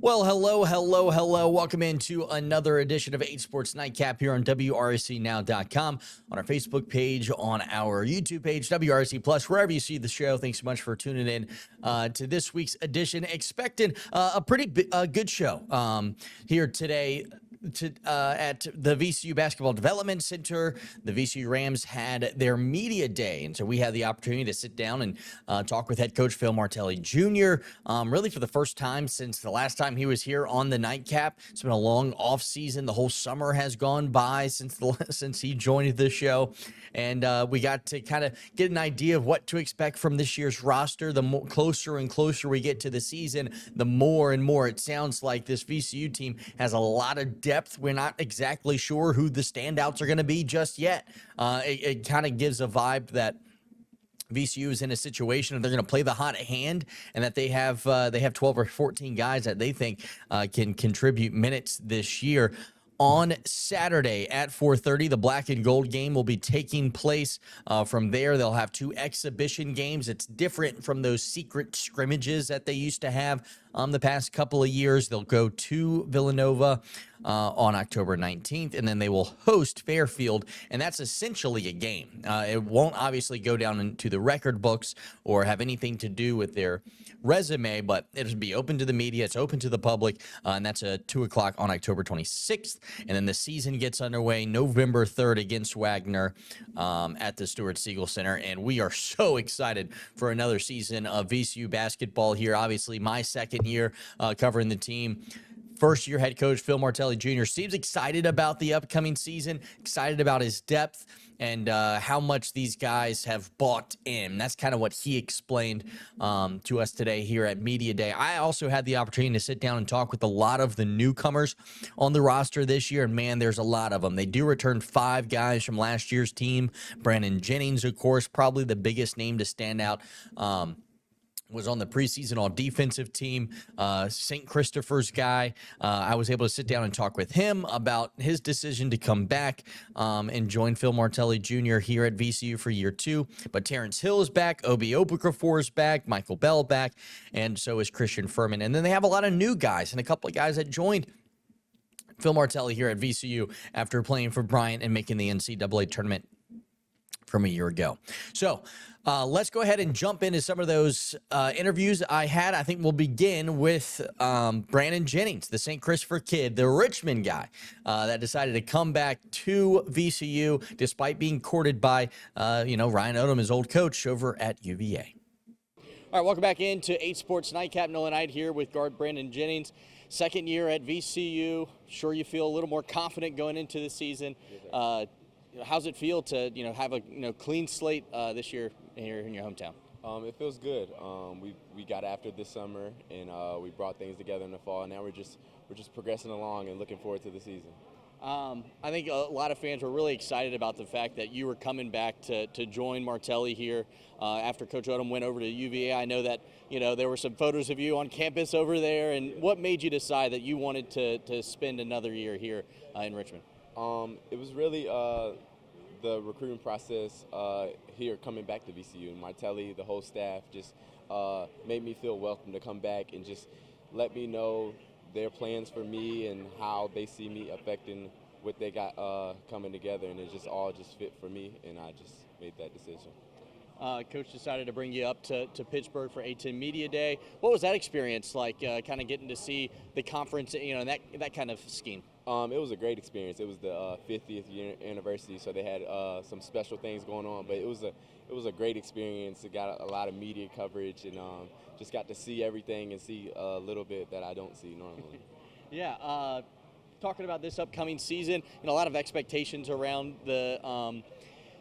Well, hello, hello, hello. Welcome into another edition of 8Sports Nightcap here on WRCNow.com, on our Facebook page, on our YouTube page, WRC Plus, wherever you see the show. Thanks so much for tuning in to this week's edition. Expecting a pretty good show here today. At the VCU Basketball Development Center, the VCU Rams had their media day, and so we had the opportunity to sit down and talk with head coach Phil Martelli Jr. Really for the first time since the last time he was here on the nightcap. It's been a long off season. The whole summer has gone by since he joined the show, and we got to kind of get an idea of what to expect from this year's roster. The closer and closer we get to the season, the more and more it sounds like this VCU team has a lot of depth. We're not exactly sure who the standouts are going to be just yet. It kind of gives a vibe that VCU is in a situation that they're going to play the hot hand, and that they have 12 or 14 guys that they think can contribute minutes this year. On Saturday at 4:30, the black and gold game will be taking place. From there, they'll have two exhibition games. It's different from those secret scrimmages that they used to have the past couple of years. They'll go to Villanova on October 19th, and then they will host Fairfield, and that's essentially a game. It won't obviously go down into the record books or have anything to do with their resume, but it'll be open to the media. It's open to the public, and that's at 2 o'clock on October 26th. And then the season gets underway November 3rd against Wagner at the Stuart Siegel Center. And we are so excited for another season of VCU basketball here. Obviously, my second year covering the team. First-year head coach Phil Martelli Jr. seems excited about the upcoming season, excited about his depth, and how much these guys have bought in. That's kind of what he explained to us today here at Media Day. I also had the opportunity to sit down and talk with a lot of the newcomers on the roster this year, and man, there's a lot of them. They do return 5 guys from last year's team. Brandon Jennings, of course, probably the biggest name to stand out. Was on the preseason all-defensive team, St. Christopher's guy. I was able to sit down and talk with him about his decision to come back and join Phil Martelli Jr. here at VCU for year 2. But Terrence Hill is back, Obi Okafor is back, Michael Bell back, and so is Christian Furman. And then they have a lot of new guys and a couple of guys that joined Phil Martelli here at VCU after playing for Bryant and making the NCAA tournament from a year ago. So let's go ahead and jump into some of those interviews I had. I think we'll begin with Brandon Jennings, the St. Christopher kid, the Richmond guy that decided to come back to VCU despite being courted by, Ryan Odom, his old coach over at UVA. All right, welcome back into 8 Sports Nightcap. Nolan Knight here with guard Brandon Jennings. Second year at VCU. Sure you feel a little more confident going into the season. How's it feel to have a clean slate this year here in your hometown? It feels good. We got after this summer, and we brought things together in the fall. And now we're just progressing along and looking forward to the season. I think a lot of fans were really excited about the fact that you were coming back to join Martelli here after Coach Odom went over to UVA. I know that there were some photos of you on campus over there. And what made you decide that you wanted to spend another year here in Richmond? It was really the recruiting process here coming back to VCU. Martelli, the whole staff, just made me feel welcome to come back and just let me know their plans for me and how they see me affecting what they got coming together. And it just all fit for me, and I just made that decision. Coach decided to bring you up to Pittsburgh for A10 Media Day. What was that experience like, kind of getting to see the conference, and that kind of scheme? It was a great experience. It was the 50th year anniversary, so they had some special things going on. But it was a great experience. It got a lot of media coverage, and just got to see everything and see a little bit that I don't see normally. Yeah. Talking about this upcoming season, a lot of expectations around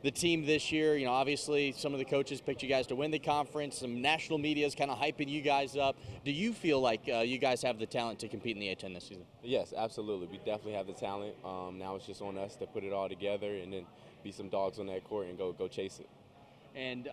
the team this year. Obviously some of the coaches picked you guys to win the conference. Some national media is kind of hyping you guys up. Do you feel like you guys have the talent to compete in the A10 this season? Yes, absolutely. We definitely have the talent. Now it's just on us to put it all together and then be some dogs on that court and go chase it. And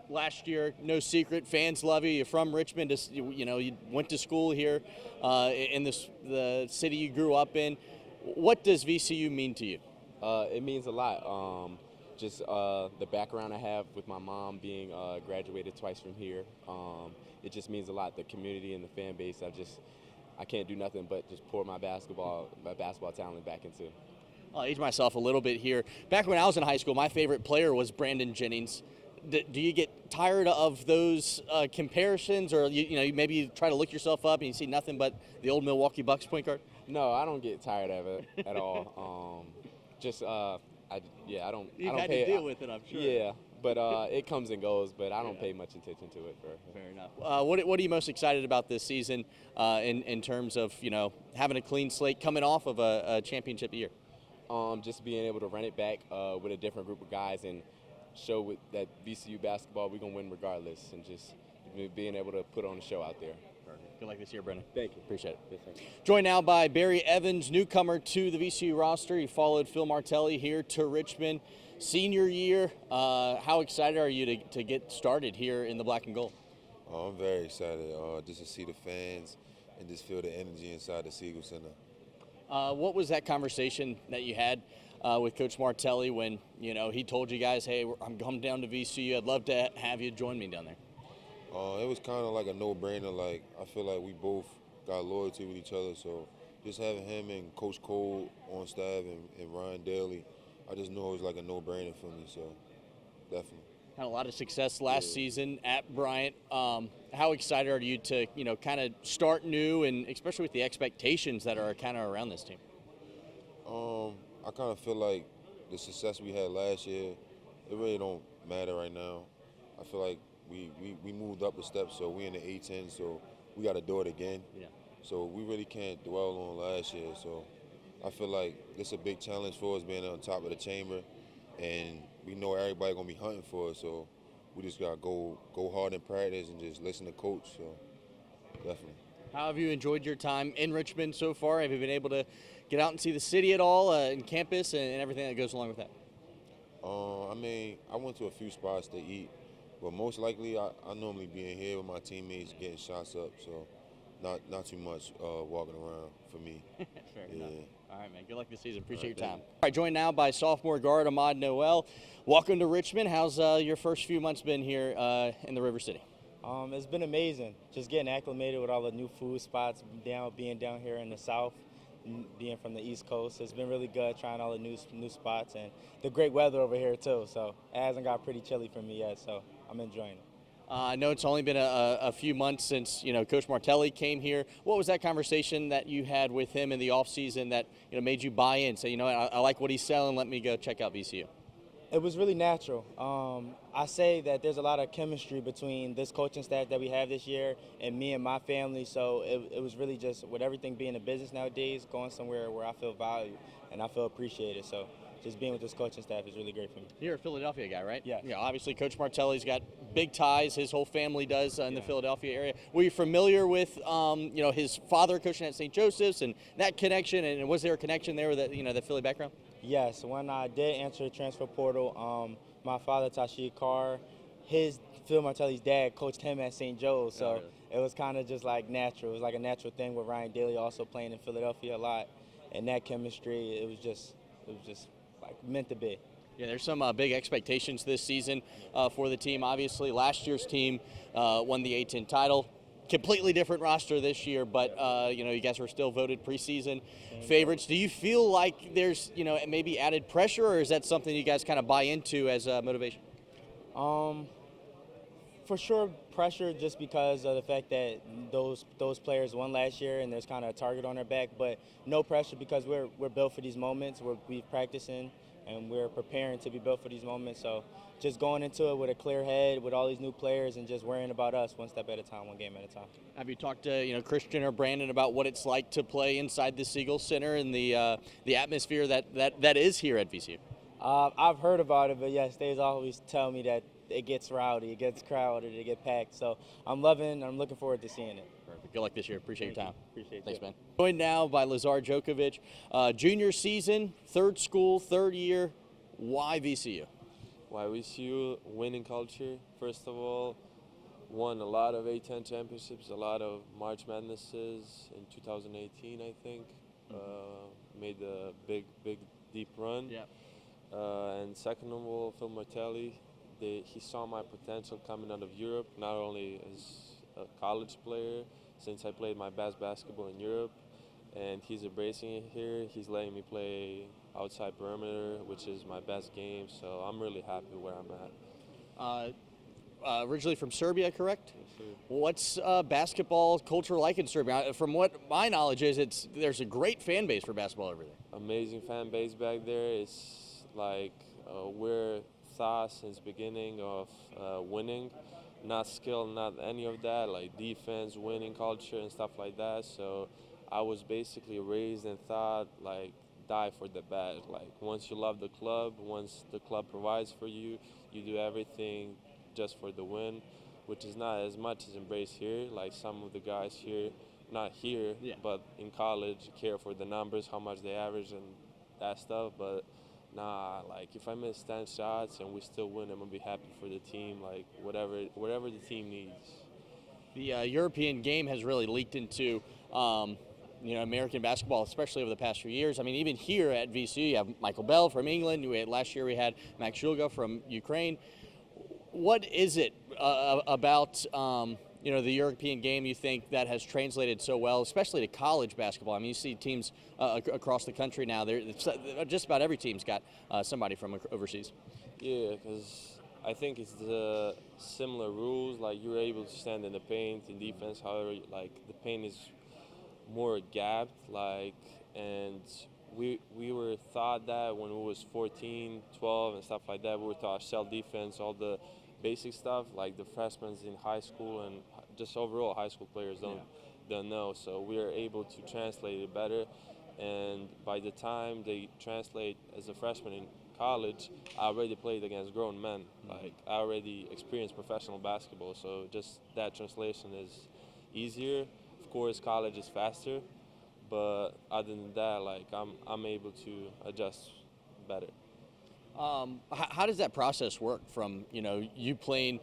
last year, no secret, fans love you. You're from Richmond. You went to school here in the city you grew up in. What does VCU mean to you? It means a lot. Just the background I have with my mom being graduated twice from here. It just means a lot. The community and the fan base, I can't do nothing but just pour my basketball talent back into. I'll age myself a little bit here. Back when I was in high school, my favorite player was Brandon Jennings. Do you get tired of those comparisons, or you maybe you try to look yourself up and you see nothing but the old Milwaukee Bucks point guard? No, I don't get tired of it at all. I don't. You've I don't had pay, to deal with it, I'm sure. Yeah, but it comes and goes. But I don't pay much attention to it. Fair enough. What are you most excited about this season in terms of having a clean slate coming off of a championship year? Just being able to run it back with a different group of guys and show with that VCU basketball we're gonna win regardless, and just being able to put on a show out there. Perfect. Good luck this year, Brennan. Thank you. Appreciate it. Yes, thank you. Joined now by Barry Evans, newcomer to the VCU roster. He followed Phil Martelli here to Richmond. Senior year, how excited are you to get started here in the black and gold? I'm very excited just to see the fans and just feel the energy inside the Siegel Center. What was that conversation that you had with Coach Martelli when he told you guys, hey, I'm coming down to VCU. I'd love to have you join me down there? It was kind of like a no-brainer. Like, I feel like we both got loyalty with each other. So just having him and Coach Cole on staff and Ryan Daly, I just knew it was like a no-brainer for me. So definitely. Had a lot of success last season at Bryant. How excited are you to kind of start new, and especially with the expectations that are kind of around this team? I kind of feel like the success we had last year, it really don't matter right now. I feel like we moved up a step, so we're in the A10, so we got to do it again. Yeah. So we really can't dwell on last year. So I feel like this is a big challenge for us being on top of the chamber, and we know everybody gonna be hunting for us. So we just gotta go hard in practice and just listen to coach. So definitely. How have you enjoyed your time in Richmond so far? Have you been able to get out and see the city at all, and campus and everything that goes along with that? I mean, I went to a few spots to eat, but most likely I normally be in here with my teammates getting shots up. So not too much walking around for me. Fair enough. All right, man. Good luck this season. Appreciate your time. All right, joined now by sophomore guard Ahmad Noel. Welcome to Richmond. How's your first few months been here in the River City? It's been amazing. Just getting acclimated with all the new food spots, being down here in the South, being from the East Coast. It's been really good trying all the new spots and the great weather over here too. So it hasn't got pretty chilly for me yet, so I'm enjoying it. I know it's only been a few months since Coach Martelli came here. What was that conversation that you had with him in the offseason that made you buy in? Say, I like what he's selling. Let me go check out VCU. It was really natural. I say that there's a lot of chemistry between this coaching staff that we have this year and me and my family. So it was really just, with everything being a business nowadays, going somewhere where I feel valued and I feel appreciated. So just being with this coaching staff is really great for me. You're a Philadelphia guy, right? Yeah. Yeah. Obviously, Coach Martelli's got big ties. His whole family does in the Philadelphia area. Were you familiar with, his father coaching at St. Joseph's and that connection? And was there a connection there with the Philly background? Yes. When I did enter the transfer portal, my father, Tashik Carr, Phil Martelli's dad coached him at St. Joe's. So It was kind of just like natural. It was like a natural thing with Ryan Daly also playing in Philadelphia a lot. And that chemistry, it was just like meant to be. Yeah, there's some big expectations this season for the team. Obviously, last year's team won the A10 title. Completely different roster this year, but you guys were still voted preseason favorites. Do you feel like there's maybe added pressure, or is that something you guys kind of buy into as motivation? For sure, pressure just because of the fact that those players won last year and there's kind of a target on their back. But no pressure because we're built for these moments. We're practicing and we're preparing to be built for these moments. So just going into it with a clear head with all these new players and just worrying about us one step at a time, one game at a time. Have you talked to Christian or Brandon about what it's like to play inside the Siegel Center and the atmosphere that is here at VCU? I've heard about it, but yes, they always tell me that it gets rowdy, it gets crowded, it gets packed. So I'm looking forward to seeing it. Perfect. Good luck this year. Appreciate your time. Appreciate it. Thanks, man. Joined now by Lazar Djokovic. Junior season, third school, third year. Why VCU? Why VCU? Winning culture, first of all. Won a lot of A10 championships, a lot of March Madnesses in 2018, I think. Made a big, deep run. Yeah. And second of all, Phil Martelli. He saw my potential coming out of Europe, not only as a college player, since I played my best basketball in Europe, and he's embracing it here. He's letting me play outside perimeter, which is my best game, so I'm really happy where I'm at. Originally from Serbia, correct? Yes, sir. What's basketball culture like in Serbia? From what my knowledge is, there's a great fan base for basketball over there. Amazing fan base back there. It's like we're thought since beginning of winning, not skill, not any of that, like defense, winning culture and stuff like that. So I was basically raised and thought like die for the bad. Like once you love the club, once the club provides for you, you do everything just for the win, which is not as much as embraced here. Like some of the guys here, not here, but in college, care for the numbers, how much they average and that stuff. But nah, like if I miss 10 shots and we still win, I'm gonna be happy for the team. Like whatever the team needs. The European game has really leaked into American basketball, especially over the past few years. I mean, even here at VCU, you have Michael Bell from England. Last year we had Max Shulga from Ukraine. What is it about the European game you think that has translated so well, especially to college basketball? I mean, you see teams across the country now. Just about every team's got somebody from overseas. Yeah, because I think it's the similar rules. Like you're able to stand in the paint in defense. However, like the paint is more gapped. And we were thought that when we was 14, 12 and stuff like that, we were taught shell defense, all the basic stuff like the freshmen in high school and just overall high school players don't know. So we are able to translate it better. And by the time they translate as a freshman in college, I already played against grown men. Like I already experienced professional basketball. So just that translation is easier. Of course, college is faster. But other than that, like I'm able to adjust better. How does that process work from you playing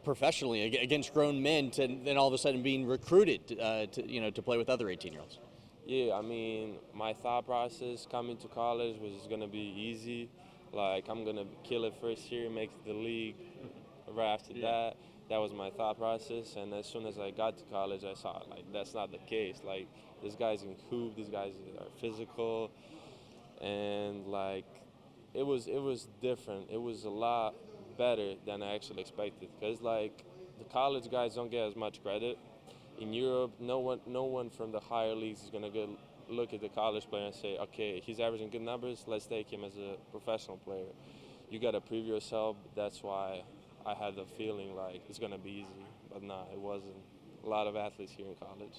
professionally against grown men to then all of a sudden being recruited to play with other 18-year-olds? Yeah, I mean my thought process coming to college was gonna be easy. Like I'm gonna kill it first year, make the league. Right after that was my thought process. And as soon as I got to college, I saw like that's not the case. Like these guys can hoop, these guys are physical, and like. It was different. It was a lot better than I actually expected. Because like the college guys don't get as much credit. In Europe, no one from the higher leagues is gonna go look at the college player and say, okay, he's averaging good numbers. Let's take him as a professional player. You gotta prove yourself. That's why I had the feeling like it's gonna be easy, but nah, it wasn't. A lot of athletes here in college.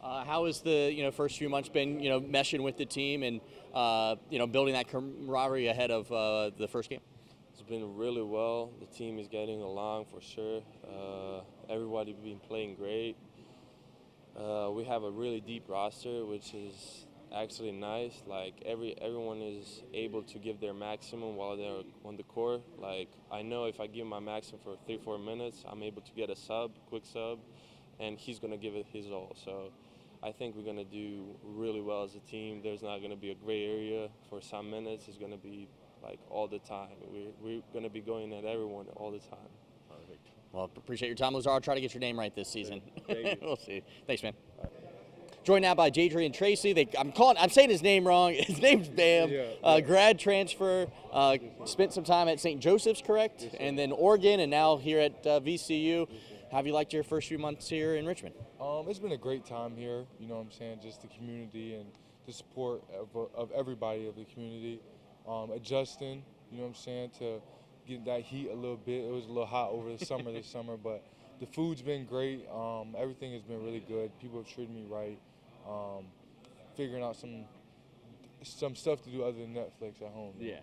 How has the first few months been meshing with the team and building that camaraderie ahead of the first game? It's been really well. The team is getting along for sure. Everybody been playing great. We have a really deep roster, which is actually nice. Like everyone is able to give their maximum while they're on the court. Like I know if I give my maximum for 3-4 minutes, I'm able to get a quick sub, and he's gonna give it his all. So I think we're gonna do really well as a team. There's not gonna be a gray area for some minutes. It's gonna be like all the time. We're gonna be going at everyone all the time. Perfect. Well, appreciate your time, Lazar. I'll try to get your name right this season. Thank you. We'll see. Thanks, man. Joined now by Jadrian Tracy. I'm saying his name wrong. His name's Bam. Grad transfer. Spent some time at St. Joseph's, correct? Yes, and then Oregon, and now here at VCU. How have you liked your first few months here in Richmond? It's been a great time here, you know what I'm saying, just the community and the support of everybody of the community. Adjusting, you know what I'm saying, to get that heat a little bit. It was a little hot over the summer this summer, but the food's been great. Everything has been really good. People have treated me right. Figuring out some stuff to do other than Netflix at home. Yeah.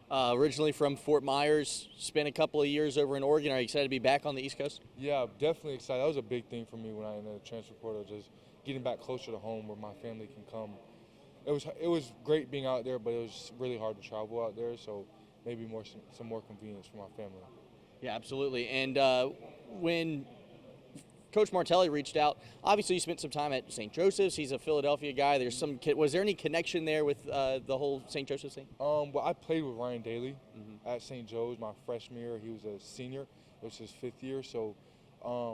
Originally from Fort Myers, spent a couple of years over in Oregon. Are you excited to be back on the East Coast? Yeah, definitely excited. That was a big thing for me when I entered the transfer portal, just getting back closer to home where my family can come. It was great being out there, but it was really hard to travel out there, so maybe some more convenience for my family. Yeah, absolutely. And when Coach Martelli reached out, obviously you spent some time at St. Joseph's. He's a Philadelphia guy. Was there any connection there with the whole St. Joseph's thing? Well, I played with Ryan Daly at St. Joe's my freshman year. He was a senior. It was his 5th year, so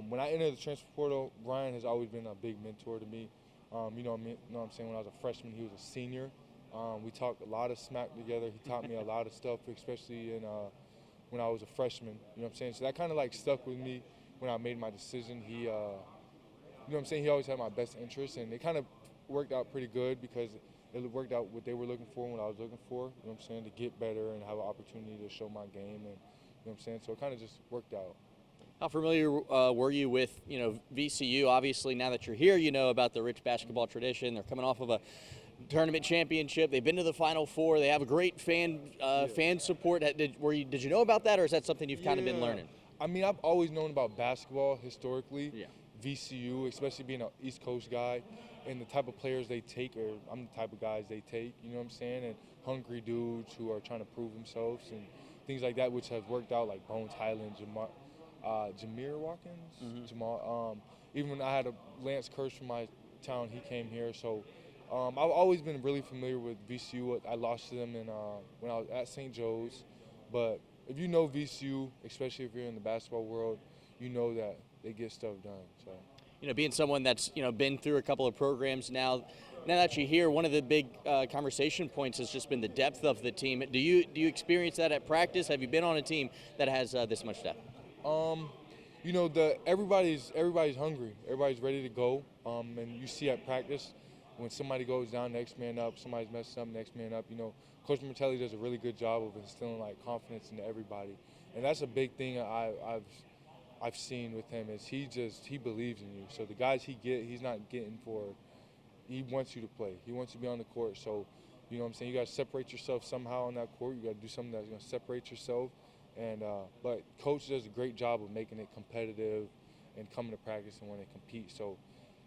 When I entered the transfer portal, Ryan has always been a big mentor to me. You know what I'm saying? When I was a freshman, he was a senior. We talked a lot of smack together. He taught me a lot of stuff, especially when I was a freshman. You know what I'm saying? So that kind of like stuck with me when I made my decision. He, you know what I'm saying? He always had my best interest, and it kind of worked out pretty good because it worked out what they were looking for and what I was looking for. You know what I'm saying? To get better and have an opportunity to show my game, and you know what I'm saying? So it kind of just worked out. How familiar were you with, VCU? Obviously, now that you're here, you know about the rich basketball tradition. They're coming off of a tournament championship. They've been to the Final Four. They have a great fan support. Did you know about that, or is that something you've kind of been learning? I mean, I've always known about basketball historically. Yeah. VCU, especially being an East Coast guy, and the type of players they take, or I'm the type of guys they take, you know what I'm saying? And hungry dudes who are trying to prove themselves and things like that, which have worked out, like Bones Highland, Jameer Watkins, Jamal. Even when I had a Lance Curse from my town, he came here. So I've always been really familiar with VCU. I lost to them when I was at St. Joe's. But if you know VCU, especially if you're in the basketball world, you know that they get stuff done. So, being someone that's been through a couple of programs now that you're here, one of the big conversation points has just been the depth of the team. Do you experience that at practice? Have you been on a team that has this much depth? Everybody's hungry. Everybody's ready to go. And you see at practice when somebody goes down, next man up. Somebody's messing up, next man up. Coach Martelli does a really good job of instilling like confidence into everybody, and that's a big thing I've seen with him is he believes in you. So the guys he's not getting for. He wants you to play. He wants you to be on the court. So, you know what I'm saying? You got to separate yourself somehow on that court. You got to do something that's going to separate yourself. And but Coach does a great job of making it competitive and coming to practice and when they compete. So,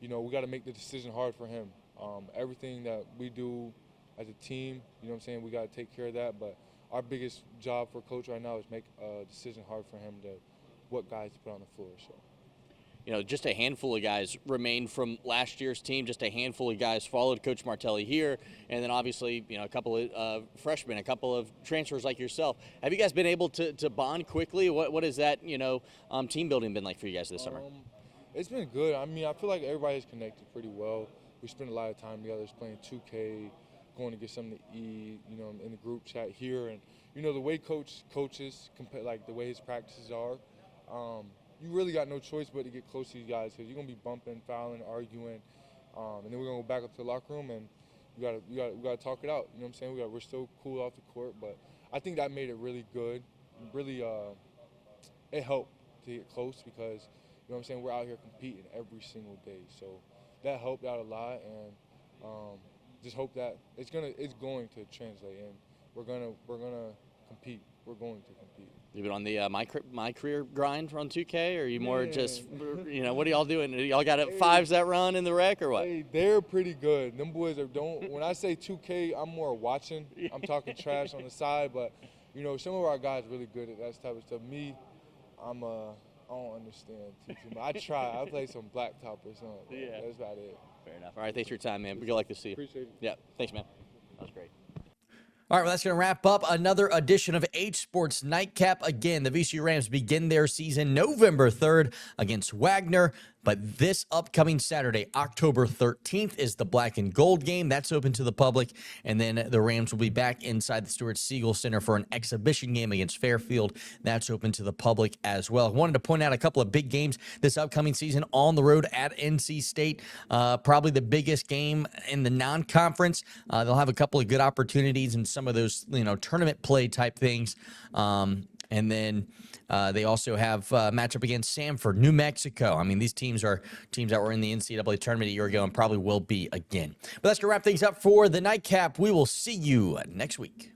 we got to make the decision hard for him. Everything that we do as a team, you know what I'm saying, we got to take care of that. But our biggest job for Coach right now is make a decision hard for him to what guys to put on the floor. So. Just a handful of guys remained from last year's team. Just a handful of guys followed Coach Martelli here, and then obviously, a couple of freshmen, a couple of transfers like yourself. Have you guys been able to bond quickly? What has that team building been like for you guys this summer? It's been good. I mean, I feel like everybody's connected pretty well. We spend a lot of time together, just playing 2K, going to get something to eat. In the group chat here, and the way Coach coaches, like the way his practices are. You really got no choice but to get close to these guys because you're gonna be bumping, fouling, arguing, and then we're gonna go back up to the locker room and we gotta talk it out. You know what I'm saying? We're still cool off the court, but I think that made it really good. Really, it helped to get close because you know what I'm saying. We're out here competing every single day, so that helped out a lot, and just hope that it's going to translate, and we're gonna compete. We're going to compete. You been on the my career grind on 2K, or are you more just what are y'all doing? Y'all got fives that run in the rec or what? Hey, they're pretty good. Them boys when I say 2K, I'm more watching. I'm talking trash on the side, but some of our guys really good at that type of stuff. Me, I don't understand too much. I try. I play some blacktop or something. Yeah. That's about it. Fair enough. All right, thanks for your time, man. We'd like to see you. Appreciate it. Yeah, thanks, man. That was great. All right, well, that's going to wrap up another edition of 8Sports Nightcap. Again, the VCU Rams begin their season November 3rd against Wagner. But this upcoming Saturday, October 13th, is the Black and Gold game. That's open to the public. And then the Rams will be back inside the Stuart Siegel Center for an exhibition game against Fairfield. That's open to the public as well. I wanted to point out a couple of big games this upcoming season on the road at NC State. Probably the biggest game in the non-conference. They'll have a couple of good opportunities in some of those, tournament play type things. And then they also have a matchup against Samford, New Mexico. I mean, these teams are teams that were in the NCAA tournament a year ago and probably will be again. But that's going to wrap things up for the Nightcap. We will see you next week.